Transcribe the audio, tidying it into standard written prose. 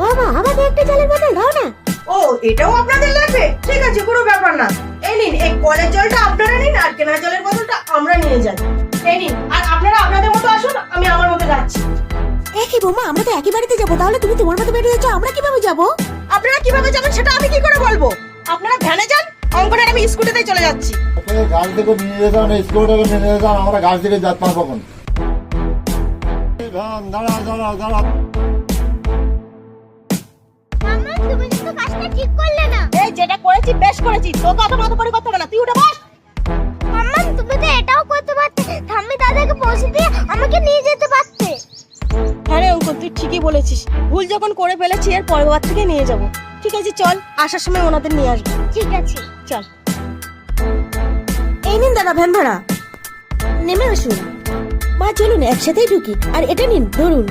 বাবা আমাকে একটা জলের বোতল দাও না। ও এটাও আপনাদের লাগবে? ঠিক আছে, কোনো ব্যাপার না। এই নিন, এই কলের জলটা আপনারা নিন, আর কেনা জলের বোতলটা আমরা নিয়ে যাই। এই নিন, আর আপনারা আপনাদের মতো আসুন, আমি আমার মতো যাচ্ছি। একই বৌমা, আমরা তো একই বাড়িতে যাবো, তাহলে তুমি তোমার মতো বেরিয়ে যাচ্ছ, আমরা কিভাবে যাবো? আপনারা কিভাবে যাবেন সেটা আমি কি করে বলবো? আপনারা ভ্যানে যান, অঙ্কনের আমি স্কুটিতেই চলে যাচ্ছি। গাড়ি থেকে নিয়ে যেতাম, স্কুটারে নিয়ে যেতাম, আমরা গাড়ি থেকে যেতে পারবো এখন। দাঁড়া দাঁড়া দাঁড়া, মাম্মা তুমি তো কাজটা ঠিক করলে না। এই যেটা করেছি বেশ করেছি, তোকে অত মাথা পড়ে করতে হবে না, তুই উঠে বস। মাম্মা তুমি তো এটাও করতে পারতে, ঠাম্মি দাদাকে পৌঁছে দিয়ে আমাকে নিয়ে যেতে পারতে। হ্যাঁ রে অঙ্কন, তুই ঠিকই বলেছিস। ভুল যখন করে ফেলেছি, এর পরের বার থেকে নিয়ে যাবো। ঠিক আছে চল, আসার সময় ওনাদের নিয়ে আসবো। ঠিক আছে চল। এই নিন দাদা ভ্যান ভাড়া, নেমে আসুন। মা চলুন একসাথেই ঢুকি, আর এটা নিন ধরুন।